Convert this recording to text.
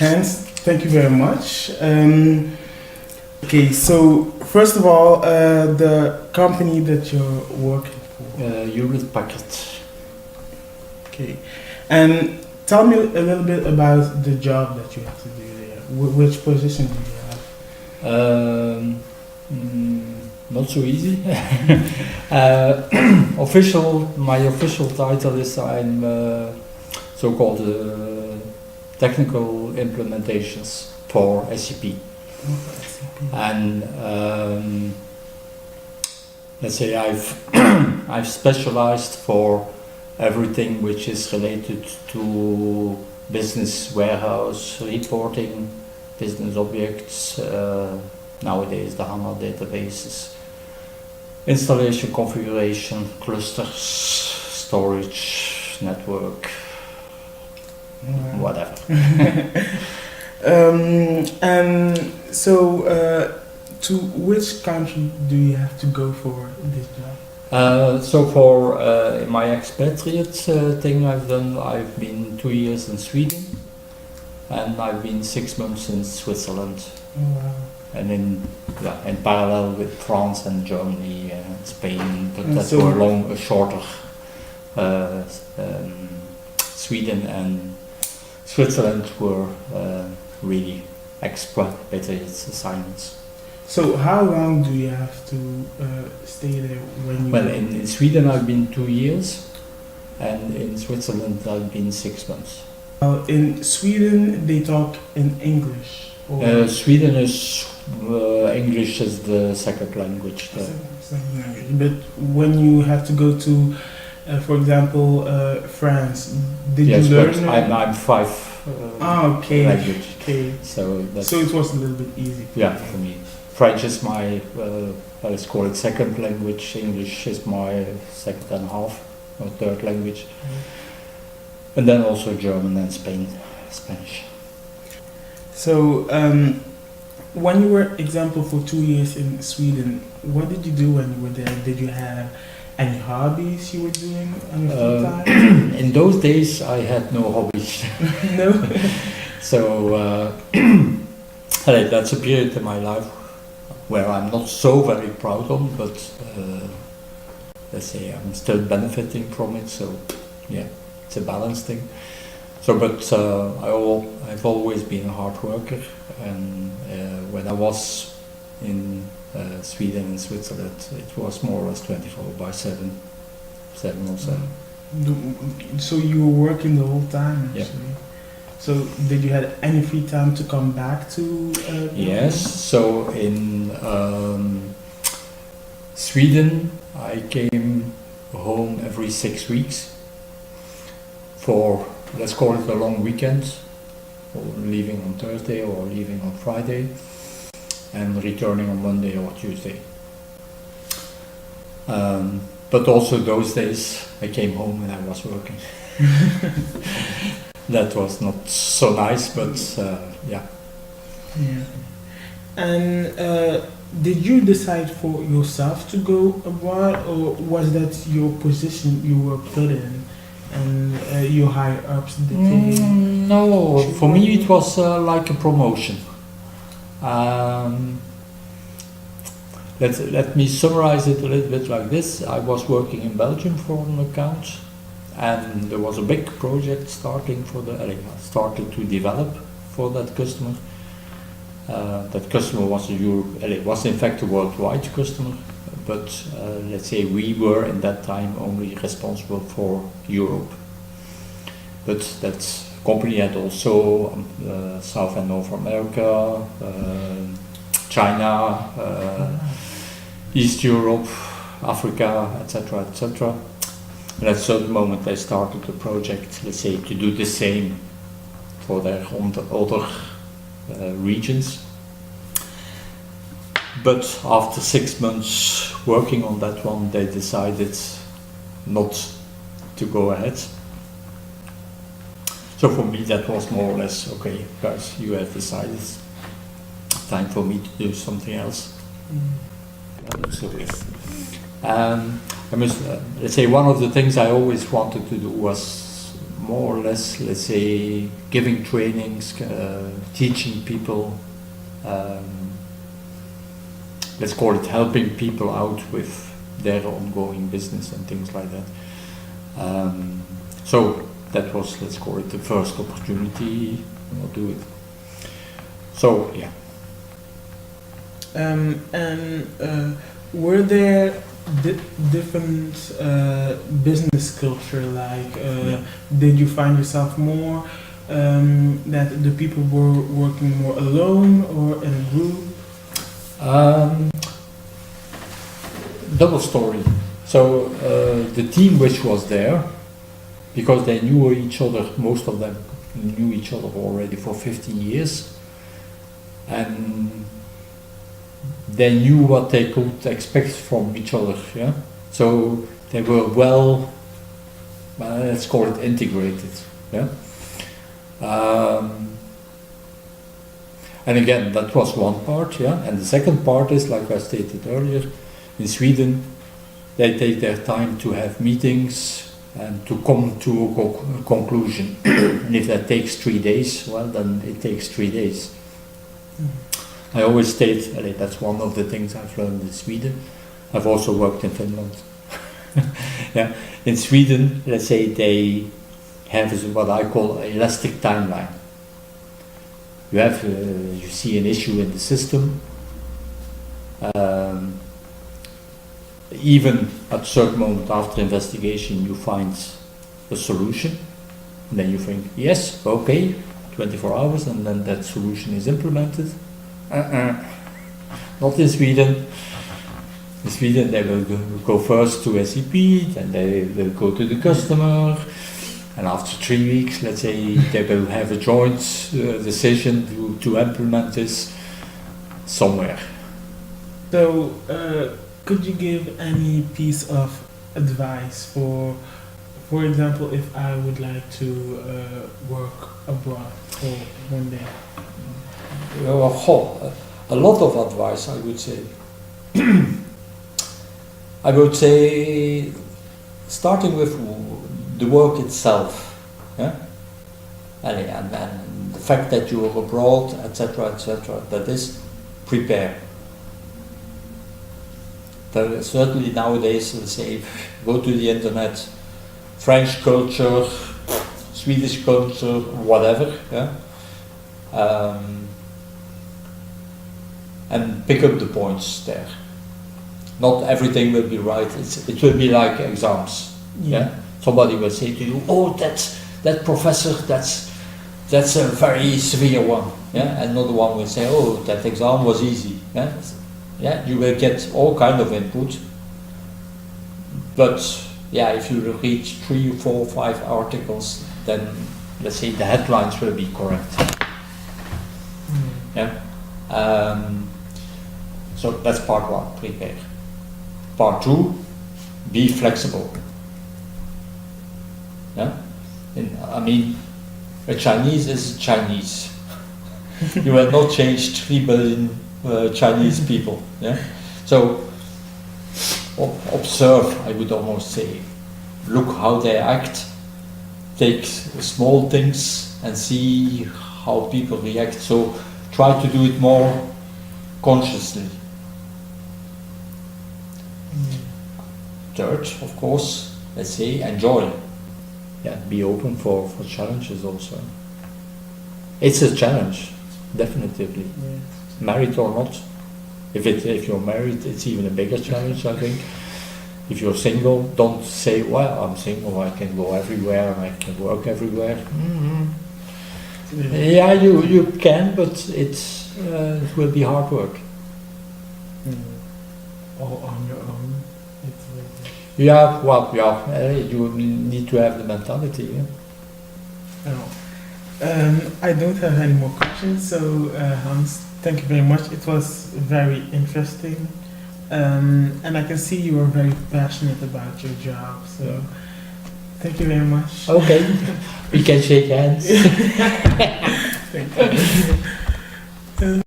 Hans, thank you very much. Okay, so first of all, the company that you're working for. Hewlett Packard. Okay, and tell me a little bit about the job that you have to do there. Which position do you have? Not so easy. My official title is I'm so-called technical implementations for SAP. And let's say I've specialized for everything which is related to business warehouse reporting, business objects, nowadays the HANA databases, installation, configuration, clusters, storage, network, whatever. And so, to which country do you have to go for this job? So for my expatriate thing I've been 2 years in Sweden, and I've been 6 months in Switzerland. Oh, wow. And in parallel with France and Germany and Spain, but And that so were shorter. Sweden and Switzerland were really expatriate assignments. So how long do you have to stay there when you? Well, in Sweden I've been 2 years, and in Switzerland I've been 6 months. In Sweden they talk in English. Or Sweden is English is the second language there. second language. But when you have to go to, for example, France, did Yes, you learn? but I'm five Okay. language. Okay. So it was a little bit easy. Yeah, for me. French is my, let's call it second language. English is my second and half or third language. And then also German and Spanish. So, when you were, example, for 2 years in Sweden, what did you do when you were there? Did you have any hobbies you were doing on your free time? In those days, I had no hobbies. No? So, that's a period in my life where I'm not so very proud of, but let's say I'm still benefiting from it. So, yeah, it's a balance thing. So, but I've always been a hard worker, and when I was in Sweden and Switzerland, it was more or less 24/7, 7 or 7. So you were working the whole time, actually? Yeah. So did you have any free time to come back to? Yes. So in Sweden, I came home every 6 weeks for, let's call it a long weekend, or leaving on Thursday or leaving on Friday, and returning on Monday or Tuesday. But also those days I came home and I was working. That was not so nice, but yeah. Yeah. And did you decide for yourself to go abroad, or was that your position you were put in? And your higher ups did they? No, for me it was like a promotion. Let me summarize it a little bit like this. I was working in Belgium for an account, and there was a big project started to develop for that customer. That customer was was in fact a worldwide customer, but let's say we were in that time only responsible for Europe. But that company had also South and North America, China, East Europe, Africa, etc., etc. And at a certain moment they started the project, let's say, to do the same for their other regions. But after 6 months working on that one, they decided not to go ahead. So for me that was more or less, okay guys, you have decided, time for me to do something else. So I must, let's say, one of the things I always wanted to do was more or less, let's say, giving trainings, teaching people, let's call it helping people out with their ongoing business and things like that. So that was, let's call it, the first opportunity to do it. So yeah. Were there different business culture? Like, did you find yourself more that the people were working more alone or in a group? Double story. So the team which was there, because they knew each other, most of them knew each other already for 15 years, and they knew what they could expect from each other. Yeah, so they were well, let's call it integrated. Yeah, and again, that was one part. Yeah, and the second part is, like I stated earlier, in Sweden, they take their time to have meetings and to come to a conclusion. And if that takes 3 days, well, then it takes 3 days. I always state, that's one of the things I've learned in Sweden. I've also worked in Finland. Yeah. In Sweden, let's say they have what I call an elastic timeline. You have, you see an issue in the system. Even at a certain moment after investigation, you find a solution. And then you think, yes, okay, 24 hours, and then that solution is implemented. Not in Sweden. In Sweden, they will go first to SAP, then they will go to the customer, and after 3 weeks, let's say, they will have a joint decision to implement this somewhere. So, could you give any piece of advice for example, if I would like to work abroad for one day? A lot of advice, I would say. I would say, starting with the work itself, yeah? And the fact that you are abroad, etc., that is, prepare. There is certainly nowadays, let's say, go to the internet, French culture, Swedish culture, whatever, yeah? And pick up the points there. Not everything will be right. It will be like exams. Yeah. Somebody will say to you, "Oh, that professor, that's a very severe one." Yeah. And another one will say, "Oh, that exam was easy." Yeah. Yeah. You will get all kind of input. But yeah, if you read 3, 4, 5 articles, then let's say the headlines will be correct. Yeah. So that's part one, prepare. Part two, be flexible. Yeah? I mean, a Chinese is Chinese. You will not change 3 billion Chinese people. Yeah? So observe, I would almost say. Look how they act. Take small things and see how people react. So try to do it more consciously. Third, of course, let's say, enjoy. Yeah, be open for challenges also. It's a challenge, definitively. Yes. Married or not. If you're married, it's even a bigger challenge, I think. If you're single, don't say, well, I'm single, I can go everywhere, I can work everywhere. Yeah, you can, but it will be hard work. All on your own. Yeah, well, you need to have the mentality. Yeah? I don't have any more questions, so Hans, thank you very much. It was very interesting, and I can see you are very passionate about your job. So thank you very much. Okay, we can shake hands. Thank you.